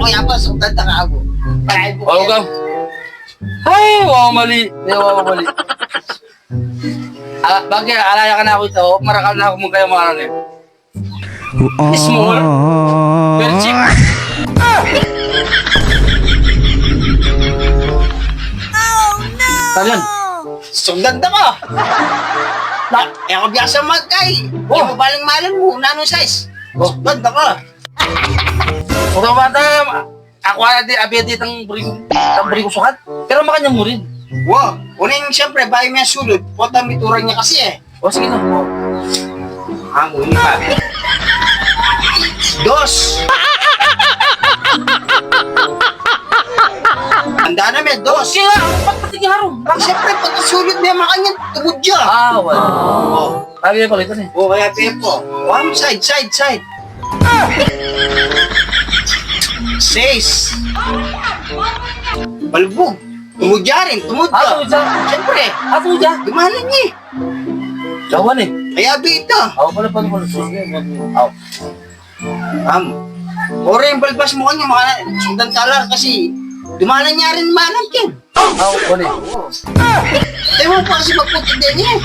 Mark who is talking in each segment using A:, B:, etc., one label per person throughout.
A: kaya pa, sundan na ka ako. Parahin mo
B: Wala ka. Ay, mali. Mali. Bagay, alaya ka na ako ito. Marakal na ako mong kayo mga ano. Small. Pero cheap. Talyan.
A: Sundan na ka. Eh, ako biyasa magkay. Hindi mo balang malan mo, nanong size. Sundan na ka.
B: Huwag bata, ako di abiyad ditang bring sukat. Pero makanyang mo rin.
A: Wow, uning siyempre, bahay mo yung sulod. Pota mituran niya kasi eh.
B: O sige na.
A: Hango pa. Dos. Handa na may dos.
B: Sige nga, pagpatigil harong.
A: Siyempre, pag sulod mo yung makanya, tumod siya.
B: Wala. Sabi niya palitan eh.
A: Kaya Pepo. One side. Seis. Balbog. Tumudya rin, tumudya.
B: Tumudya?
A: Siyempre.
B: Tumudya?
A: Gumalan niya eh.
B: Jawan eh.
A: Kaya bita.
B: Pala.
A: Ora yung balbas mo kanya, sundan talar kasi dumalan niya rin malam yan.
B: Wala eh.
A: Tayo mo pa kasi magputin din eh.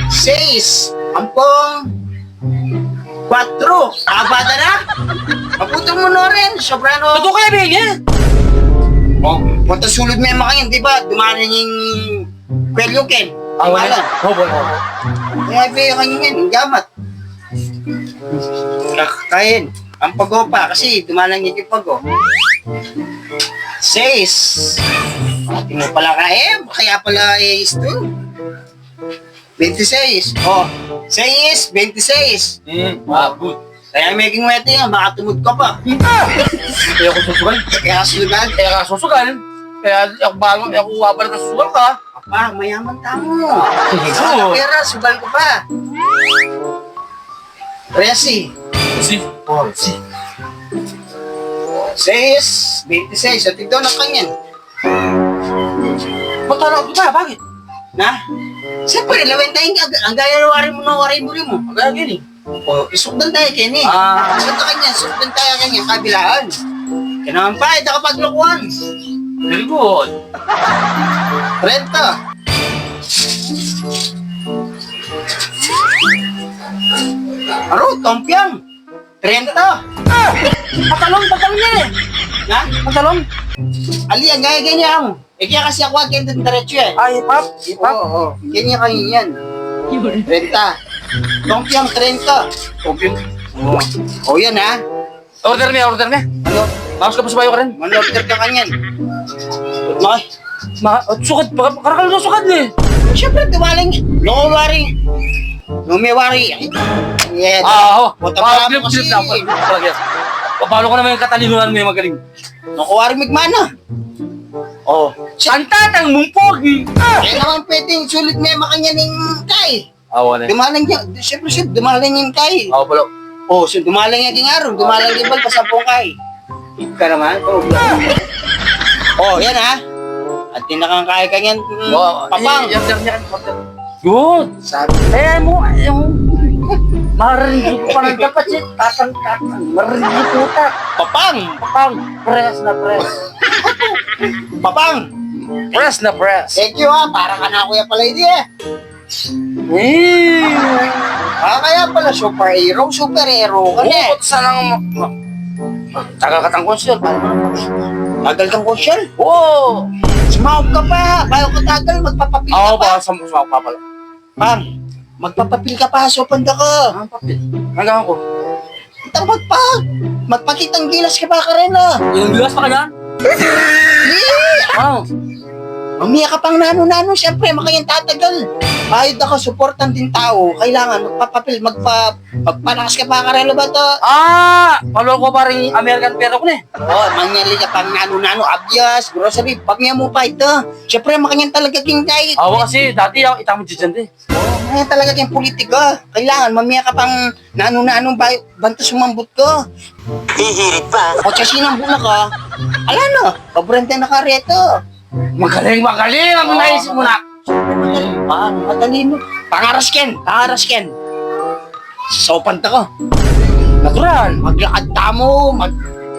A: Seis. Ampong. 4. Kabata na. Maputo mo na rin. Sobrano.
B: Ito kaya bigyan.
A: Punta sulod mo yung makanya, di ba? Dumalan yung kwelyukin.
B: Wala.
A: Kaya yung kanya yan, yung gamat. Kakakain. Ang pago pa, kasi dumalang yung pago. 6. Hindi mo pala kaya pala is 2. 26. 6, 26.
B: Good.
A: Kaya making wete yan, baka tumod ka pa.
B: Kaya ako susugal.
A: Kaya susugal.
B: Kaya ako bago, ako wapalit na susugal ka.
A: Pa, mayaman tamo. Pera, sugal ko pa. 13.
B: Si.
A: 6, 26. At ito na kanyan.
B: Magtala ko ba? Bakit?
A: Na? Siyempre, lawin tayo ang gaya wari mo rin mo.
B: Ang gaya gini.
A: Isukdan tayo kini. Isukdan kanya, isukdan tayo kanya, kabilaan. Kaya naman pa, ito kapag lukuhan.
B: Very good.
A: 30. Aro, tompiang. 30.
B: Patalong niya eh.
A: Na?
B: Patalong.
A: Ali, ang gaya ganyan. Kaya kasi ako agad ng diretso eh.
B: Hip-hop.
A: Oo. Kanya kayo yan. 30. Tompiang 30.
B: Opium.
A: Yan ha.
B: Order niya.
A: Ano?
B: Bawas ka pa sa bayo ka rin.
A: Manlogder ka kanyan.
B: Sukat. Karakal na sukat eh.
A: Siyempre, tumalang Lumiwari. Yeah.
B: Flip na. Paano ko naman yung katalinuhan mo yung magaling?
A: Nakuwari migmana.
B: Santatang mong pogi.
A: Kaya naman pwedeng sulit may makanya ng kay.
B: Wala eh.
A: Dumalang niya. Siyempre, dumalang yung kay.
B: Pala.
A: So dumalang niya ging araw. Dumalang yung bal, pasapong kay. Ika naman. Yan ha. At tinakang kaya kanyan. Papang.
B: Good.
A: Sabi.
B: Marinig ko pa ng dapat siya. Tatang. Marinig ko ta.
A: Papang.
B: Press na press.
A: Papang.
B: Press na press.
A: Thank you ha. Para ka na kuya pala hindi eh. Kaya pala superhero ka na eh.
B: Sanang tagal katang konsyel.
A: Tagal kang konsyel?
B: Oo.
A: Sumahog ka pa. Kaya ka tagal, magpapapil ka pa.
B: Sumahog pa pala.
A: Pang, magpapapil ka pa. Sopanda ka.
B: Papil. Hanggang ako.
A: Tambag pa. Magpakitang gilas ka pa ka rin ah.
B: Yung bigas pa kanya?
A: Mamiya ka pang nano-nano, siyempre, makayang tatagal. Kahit ako, supportan din tao, kailangan magpapalakas ka pa karelo ba to?
B: Palo ko pa rin American pero ko na eh.
A: Mangyali ka pang nano-nano, abyas, grocery, pag niya mo pa ito. Siyempre, makanyang talaga king kay.
B: Kasi dati ako itang mo dyan din.
A: Makanyang talaga king politika. Kailangan, mamiya ka pang nano-nano, banta sumambot ko. Hihirit pa. O siya sinambuna ka, ala no, paborente na ka rito.
B: Magaling ang naisip mo na.
A: Matalino. Pangarasken. Sopan ta ko.
B: Natural.
A: Maglakad ta mo,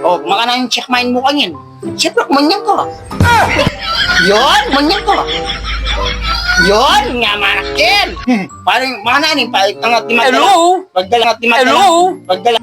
A: O, makanan check main mo kangin. Siyempre, kumanyang ka. Yon, manyang ka. Yon, nga manakin. Parang, makanan pa, tangat di madala.
B: Hello?
A: Pagdala, di madala.
B: Hello?
A: Pagdala.